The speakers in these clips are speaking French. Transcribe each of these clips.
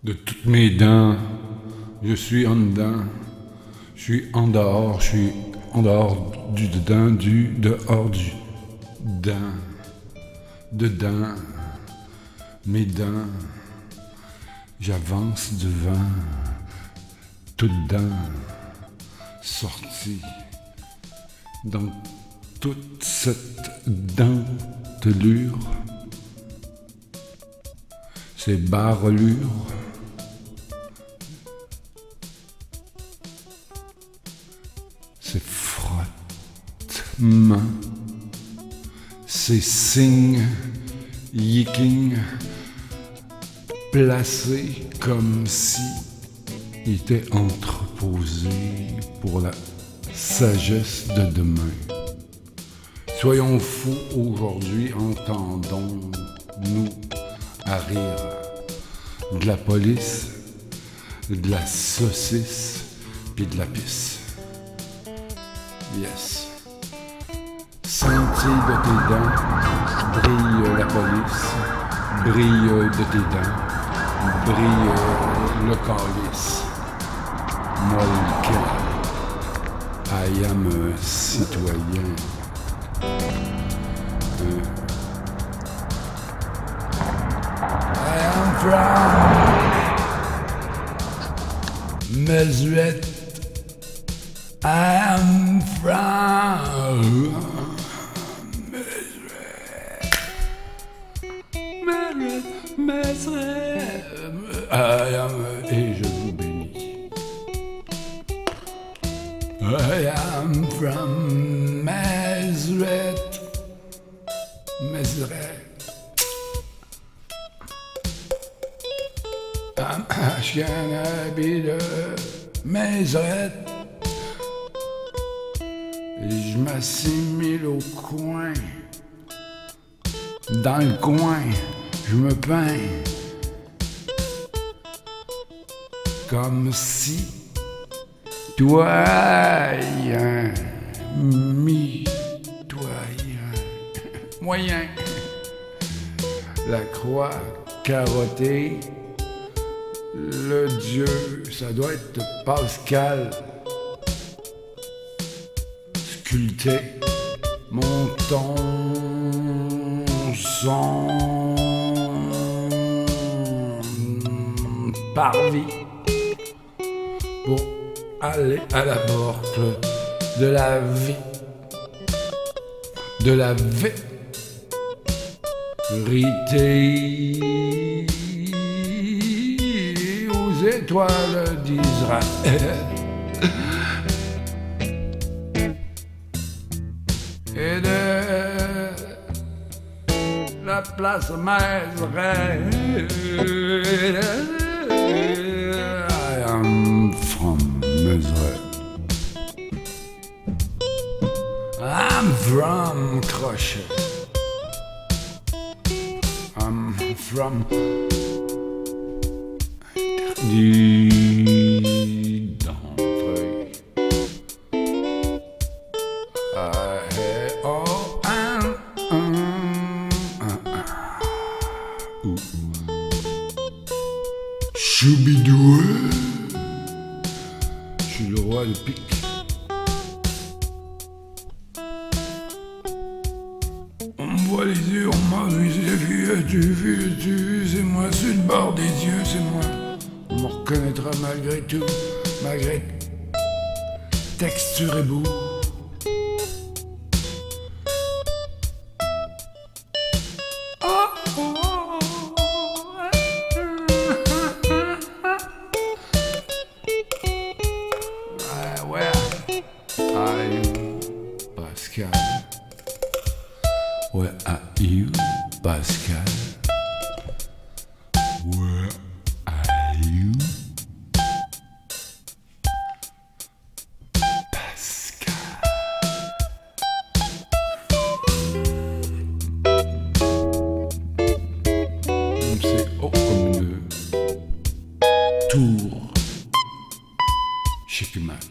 De toutes mes dents, je suis en dedans, je suis en dehors, je suis en dehors du dedans, du dehors du dent, dedans, mes dents, j'avance devant, tout dedans, sorti, dans toute cette dentelure, ces bas-reliures, ces frottements, ces signes yicking placés comme si ils étaient entreposés pour la sagesse de demain. Soyons fous aujourd'hui, entendons-nous à rire de la police, de la saucisse puis de la pisse. Yes. Scintille de tes dents, brille la police, brille de tes dents, brille le calice. Moi le cœur, I am un citoyen. I am from Mesuette. I am from Mesuette. I am, et je vous bénis. I am from Mesuette. Je viens de Mesuette. Et je m'assimile au coin. Dans le coin, je me peins. Comme si doyen, mi-doyen, moyen. La croix carottée, le dieu, ça doit être Pascal. Sculpté, mon ton, son, parvis, pour aller à la porte de la vie, de la vérité, aux étoiles d'Israël. Et de la place Maizeret. I am from Mesuette. I'm from Crochet. I'm from interdit d'entrée. Choubidoué, je suis le roi de pique. On me voit les yeux, on m'a vu, tu, c'est moi sur le bord des yeux, c'est moi. On me reconnaîtra malgré tout, malgré texture et bout. Pascal. Where are you, Pascal? Where are you? Pascal. C'est haut comme une tour. Checkmate.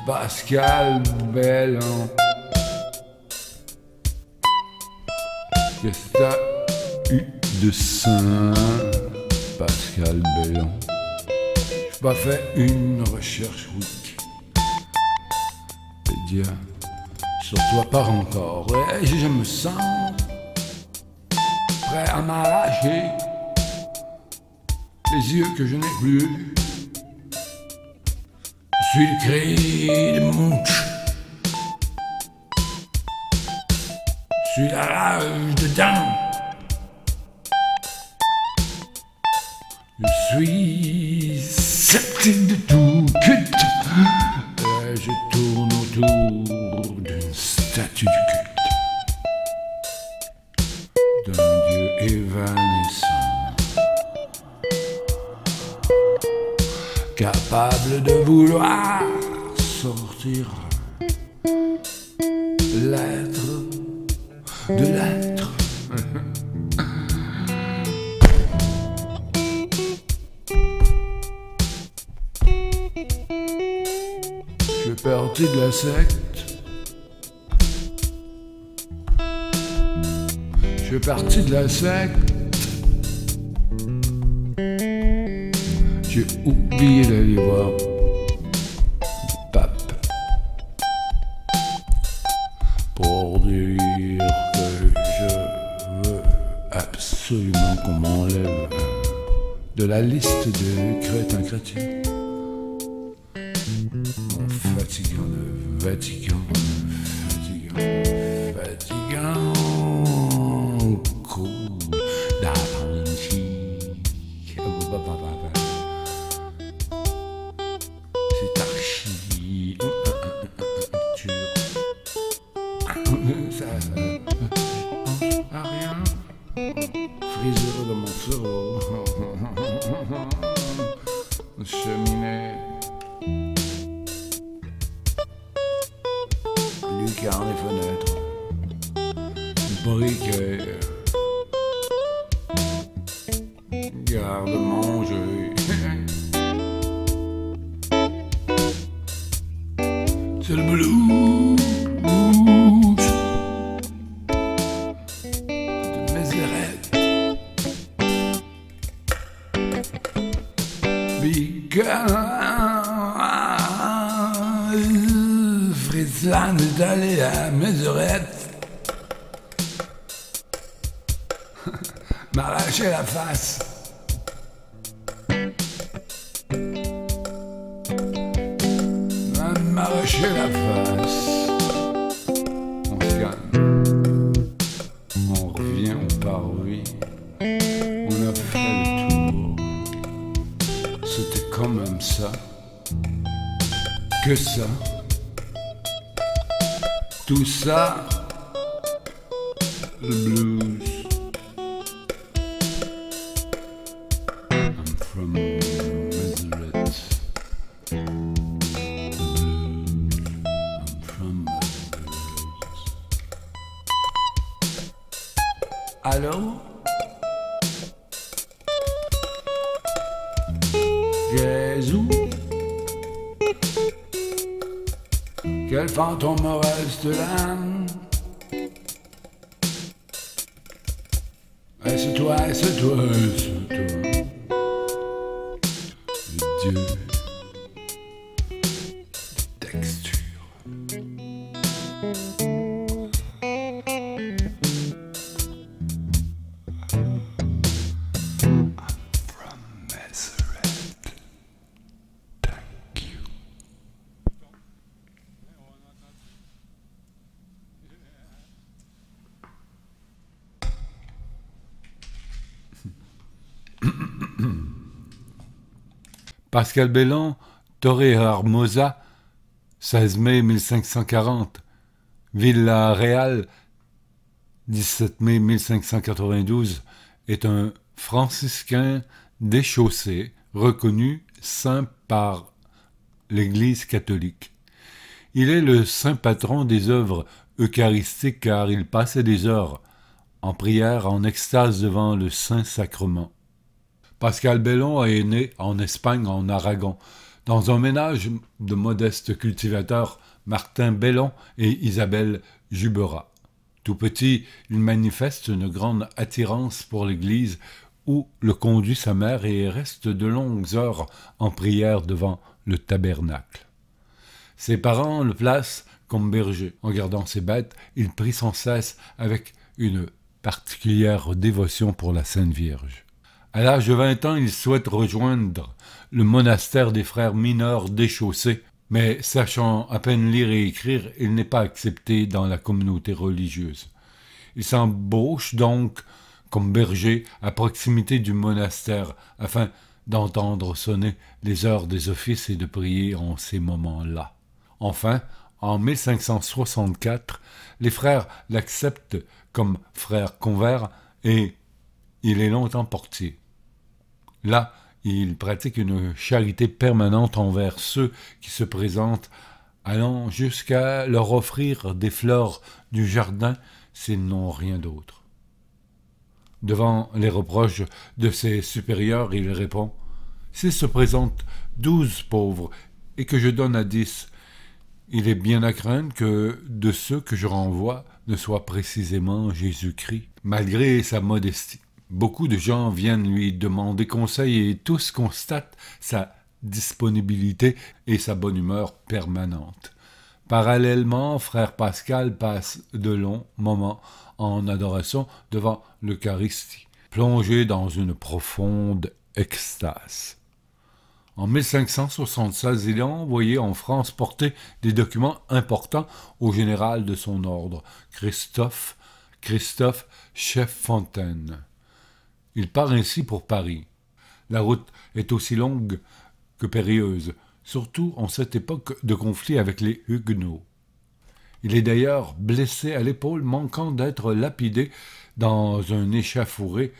Pascal Bellon. Qu'est-ce que eu de Saint Pascal Bellon. J'ai pas fait une recherche Wikipédia sur toi, pas encore. Et je me sens prêt à m'arracher les yeux que je n'ai plus. Je suis le cri de Munch. Je suis la rage dedans. Je suis sceptique de tout culte. Je tourne autour d'une statue du culte d'un dieu évanescent, capable de vouloir sortir l'être de l'être. Je fais partie de la secte. Je fais partie de la secte. J'ai oublié d'aller voir le pape pour dire que je veux absolument qu'on m'enlève de la liste des crétins chrétiens. Mon fatigant de Vatican, fatigant, cool, da Vinci. C'est archi. Ça a rien. Frisure de mon cerveau. Cheminée. Lucarne et fenêtres. Briquet. Garde-manger. C'est le blues de Mézérette. Fritzland est allé à Mézérette m'arracher la face. M'arracher la face. On se calme. On revient au parvis. On a fait le tour. C'était quand même ça. Que ça. Tout ça. Le blues. I'm from Nazareth. Allô? Jésus? Quel fantôme reste là? C'est toi, c'est toi, c'est toi. Le Dieu de texture. Pascal Bellon, Torre Hermosa, 16 mai 1540. Villa Real, 17 mai 1592, est un franciscain déchaussé, reconnu saint par l'Église catholique. Il est le saint patron des œuvres eucharistiques car il passait des heures en prière, en extase devant le Saint-Sacrement. Pascal Bellon est né en Espagne, en Aragon, dans un ménage de modestes cultivateurs, Martin Bellon et Isabelle Jubera. Tout petit, il manifeste une grande attirance pour l'Église où le conduit sa mère et reste de longues heures en prière devant le tabernacle. Ses parents le placent comme berger. En gardant ses bêtes, il prie sans cesse avec une particulière dévotion pour la Sainte Vierge. À l'âge de 20 ans, il souhaite rejoindre le monastère des frères mineurs déchaussés, mais sachant à peine lire et écrire, il n'est pas accepté dans la communauté religieuse. Il s'embauche donc comme berger à proximité du monastère afin d'entendre sonner les heures des offices et de prier en ces moments-là. Enfin, en 1564, les frères l'acceptent comme frère convers et il est longtemps portier. Là, il pratique une charité permanente envers ceux qui se présentent, allant jusqu'à leur offrir des fleurs du jardin s'ils n'ont rien d'autre. Devant les reproches de ses supérieurs, il répond « S'il se présente 12 pauvres et que je donne à 10, il est bien à craindre que de ceux que je renvoie ne soit précisément Jésus-Christ. » Malgré sa modestie, beaucoup de gens viennent lui demander conseil et tous constatent sa disponibilité et sa bonne humeur permanente. Parallèlement, frère Pascal passe de longs moments en adoration devant l'Eucharistie, plongé dans une profonde extase. En 1576, il est envoyé en France porter des documents importants au général de son ordre, Christophe Cheffontaine. Il part ainsi pour Paris. La route est aussi longue que périlleuse, surtout en cette époque de conflit avec les Huguenots. Il est d'ailleurs blessé à l'épaule, manquant d'être lapidé dans un échauffouré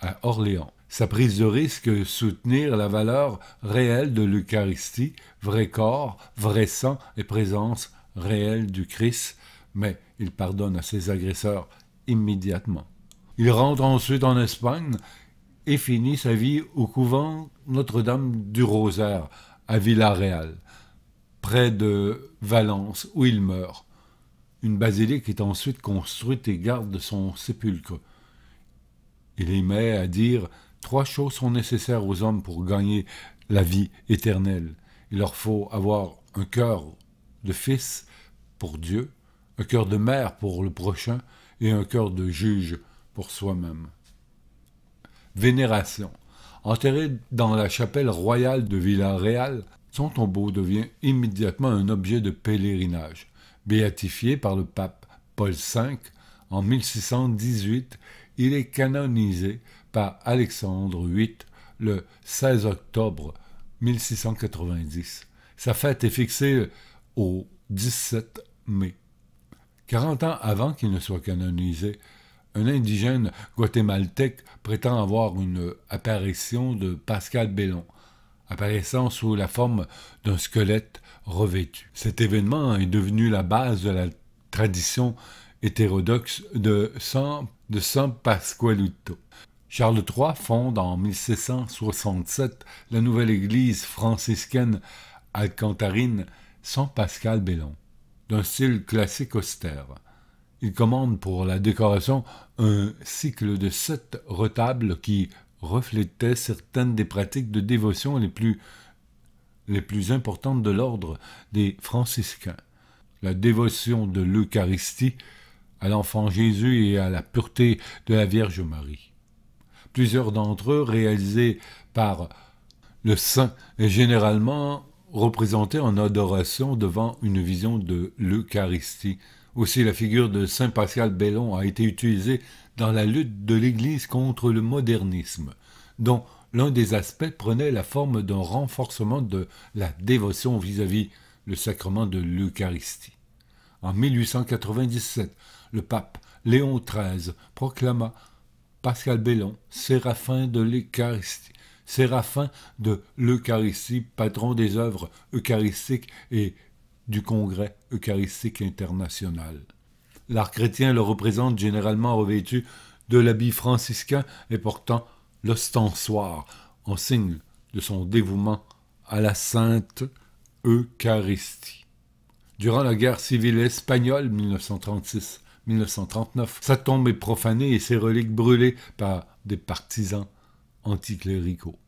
à Orléans. Sa prise de risque soutenir la valeur réelle de l'Eucharistie, vrai corps, vrai sang et présence réelle du Christ, mais il pardonne à ses agresseurs immédiatement. Il rentre ensuite en Espagne et finit sa vie au couvent Notre-Dame du Rosaire à Villarreal, près de Valence, où il meurt. Une basilique est ensuite construite et garde son sépulcre. Il y met à dire « 3 choses sont nécessaires aux hommes pour gagner la vie éternelle. Il leur faut avoir un cœur de fils pour Dieu, un cœur de mère pour le prochain et un cœur de juge pour soi-même. » Vénération. Enterré dans la chapelle royale de Villarreal, son tombeau devient immédiatement un objet de pèlerinage. Béatifié par le pape Paul V en 1618, il est canonisé par Alexandre VIII le 16 octobre 1690. Sa fête est fixée au 17 mai. 40 ans avant qu'il ne soit canonisé, un indigène guatémaltèque prétend avoir une apparition de Pascal Bellon, apparaissant sous la forme d'un squelette revêtu. Cet événement est devenu la base de la tradition hétérodoxe de San Pascualito. Charles III fonde en 1667 la nouvelle église franciscaine alcantarine San Pascal Bellon, d'un style classique austère. Il commande pour la décoration un cycle de 7 retables qui reflétaient certaines des pratiques de dévotion les plus importantes de l'ordre des franciscains. La dévotion de l'Eucharistie, à l'enfant Jésus et à la pureté de la Vierge Marie. Plusieurs d'entre eux, réalisés par le saint, est généralement représenté en adoration devant une vision de l'Eucharistie. Aussi, la figure de saint Pascal Bellon a été utilisée dans la lutte de l'Église contre le modernisme, dont l'un des aspects prenait la forme d'un renforcement de la dévotion vis-à-vis le sacrement de l'Eucharistie. En 1897, le pape Léon XIII proclama Pascal Bellon, séraphin de l'Eucharistie, patron des œuvres eucharistiques et du Congrès eucharistique international. L'art chrétien le représente généralement revêtu de l'habit franciscain et portant l'ostensoir en signe de son dévouement à la Sainte Eucharistie. Durant la guerre civile espagnole 1939. Sa tombe est profanée et ses reliques brûlées par des partisans anticléricaux.